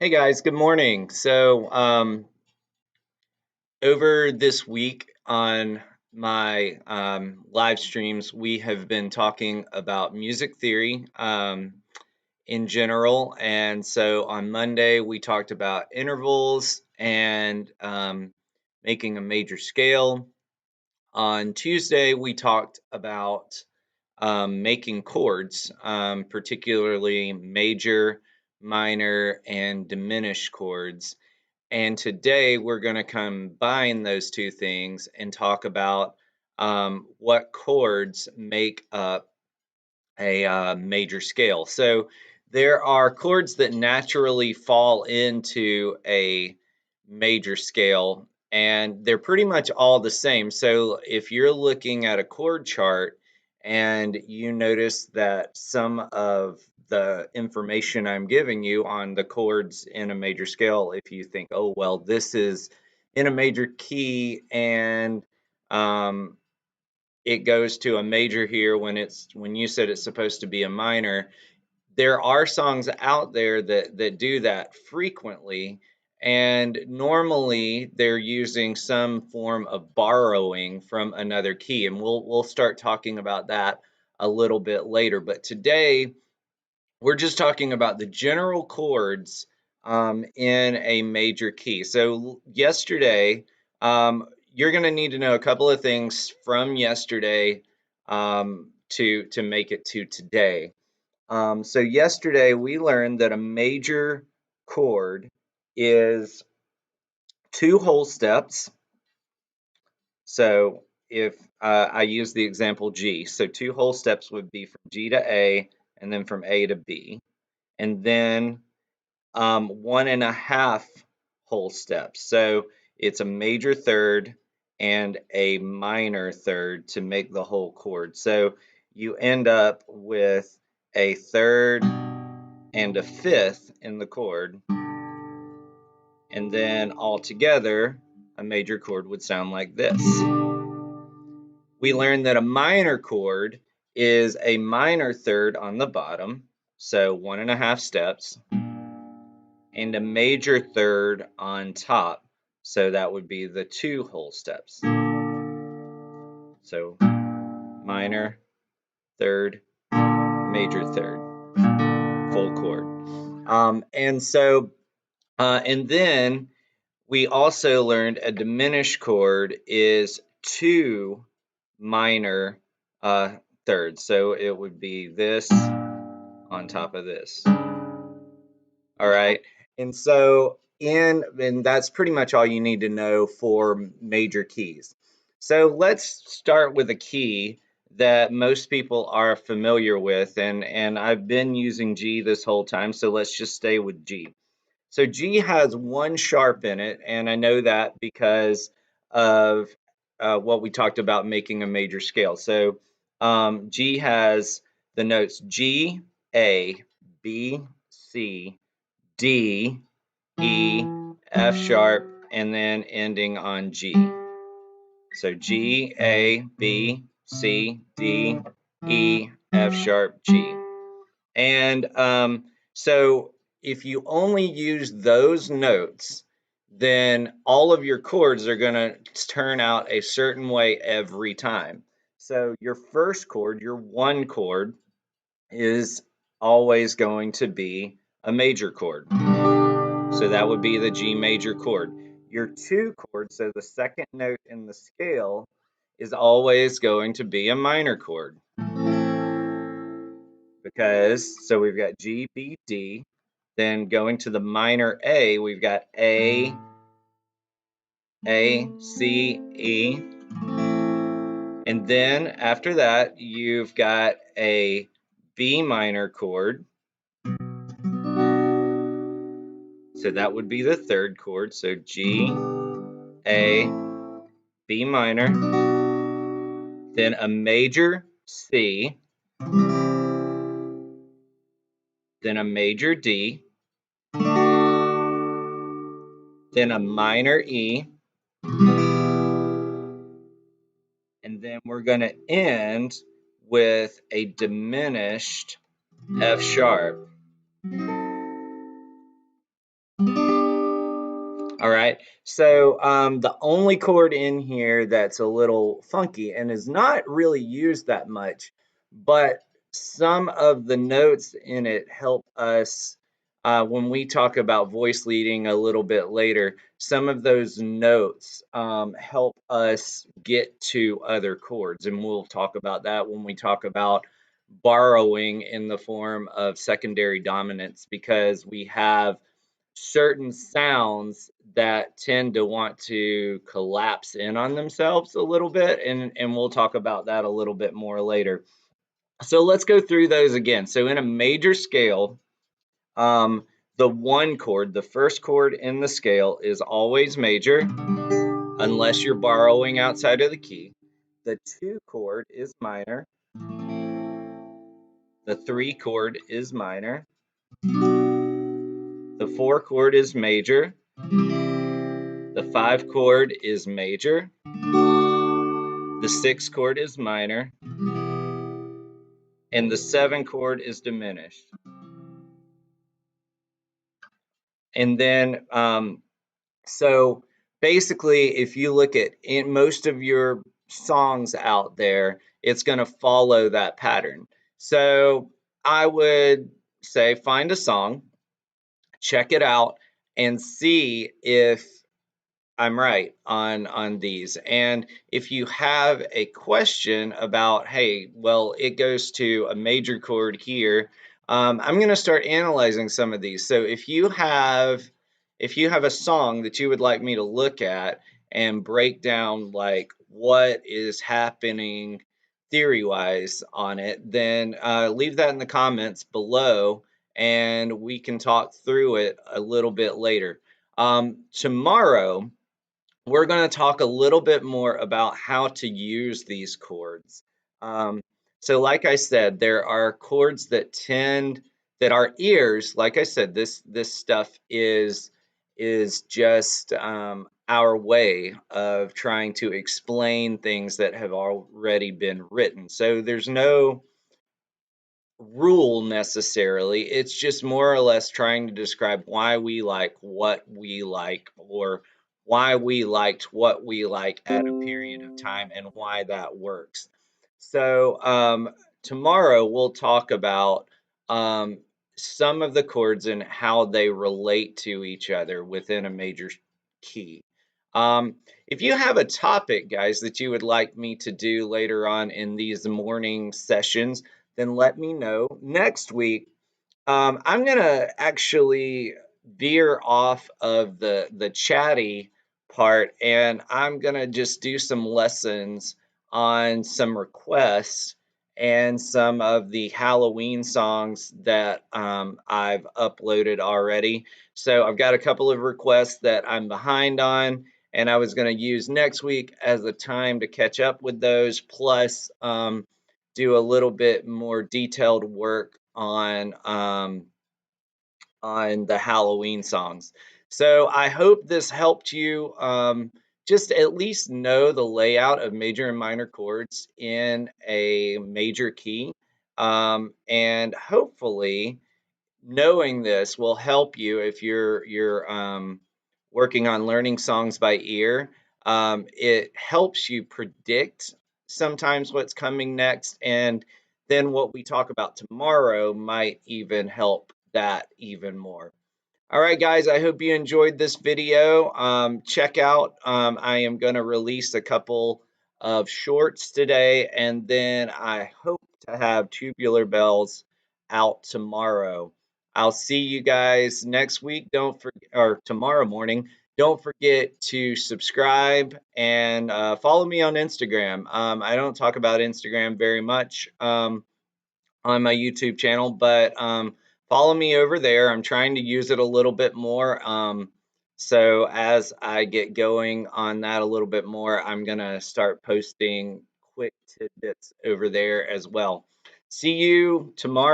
Hey guys, good morning. Over this week on my live streams, we have been talking about music theory in general. And so on Monday, we talked about intervals and making a major scale. On Tuesday, we talked about making chords, particularly major, minor, and diminished chords. And today we're going to combine those two things and talk about what chords make up a major scale. So there are chords that naturally fall into a major scale, and they're pretty much all the same. So if you're looking at a chord chart and you notice that some of the information I'm giving you on the chords in a major scale, if you think, oh, well, this is in a major key and um, it goes to a major here when you said it's supposed to be a minor. There are songs out there that do that frequently, and normally they're using some form of borrowing from another key, and we'll start talking about that a little bit later. But today we're just talking about the general chords in a major key. So yesterday, you're going to need to know a couple of things from yesterday to make it to today. So yesterday we learned that a major chord is two whole steps. So if I use the example G, so two whole steps would be from G to A and then from A to B. And then 1.5 whole steps. So it's a major third and a minor third to make the whole chord. So you end up with a third and a fifth in the chord. And then all together, a major chord would sound like this. We learned that a minor chord is a minor third on the bottom, so 1.5 steps, and a major third on top, so that would be the two whole steps. So minor, third, major third, full chord. And then we also learned a diminished chord is two minor thirds. So it would be this on top of this. All right. And that's pretty much all you need to know for major keys. So let's start with a key that most people are familiar with, and I've been using G this whole time, so let's just stay with G. So G has one sharp in it, and I know that because of what we talked about making a major scale. So G has the notes G, A, B, C, D, E, F sharp, and then ending on G. So G, A, B, C, D, E, F sharp, G. And so if you only use those notes, then all of your chords are going to turn out a certain way every time. So your first chord, your one chord, is always going to be a major chord. So that would be the G major chord. Your two chord, so the second note in the scale, is always going to be a minor chord. So we've got G, B, D. Then going to the minor A, we've got A, C, E. And then after that, you've got a B minor chord. So that would be the third chord. So G, A, B minor. Then a major C. Then a major D. Then a minor E. And then we're going to end with a diminished F sharp. All right. So the only chord in here that's a little funky and is not really used that much, but some of the notes in it help us when we talk about voice leading a little bit later. Some of those notes help us get to other chords, and we'll talk about that when we talk about borrowing in the form of secondary dominance, because we have certain sounds that tend to want to collapse in on themselves a little bit, and we'll talk about that a little bit more later. So let's go through those again. So in a major scale, the one chord, the first chord in the scale, is always major unless you're borrowing outside of the key. The two chord is minor. The three chord is minor. The four chord is major. The five chord is major. The six chord is minor, and the seven chord is diminished. And then, so basically, if you look at in most of your songs out there, it's going to follow that pattern. So I would say find a song, check it out, and see if I'm right on these. And if you have a question about, hey, well, it goes to a major chord here, I'm going to start analyzing some of these. So if you have a song that you would like me to look at and break down like what is happening theory wise on it, then leave that in the comments below and we can talk through it a little bit later. Tomorrow, we're going to talk a little bit more about how to use these chords. Um, so, like I said, there are chords that our ears, like I said, this stuff is just our way of trying to explain things that have already been written. So there's no rule necessarily. It's just more or less trying to describe why we like what we like, or why we liked what we like at a period of time, and why that works. So tomorrow we'll talk about um, some of the chords and how they relate to each other within a major key. Um, if you have a topic, guys, that you would like me to do later on in these morning sessions, then let me know. Next week, I'm gonna actually veer off of the chatty part, and I'm gonna just do some lessons on some requests and some of the Halloween songs that I've uploaded already. So I've got a couple of requests that I'm behind on, and I was going to use next week as a time to catch up with those, plus do a little bit more detailed work on the Halloween songs. So I hope this helped you just at least know the layout of major and minor chords in a major key. And hopefully knowing this will help you if you're working on learning songs by ear. It helps you predict sometimes what's coming next, and then what we talk about tomorrow might even help that even more. All right, guys, I hope you enjoyed this video. Check out, I am going to release a couple of shorts today, and then I hope to have Tubular Bells out tomorrow. I'll see you guys next week. Don't forget, or tomorrow morning. Don't forget to subscribe and follow me on Instagram. I don't talk about Instagram very much. On my YouTube channel, but follow me over there. I'm trying to use it a little bit more. So as I get going on that a little bit more, I'm gonna start posting quick tidbits over there as well. See you tomorrow.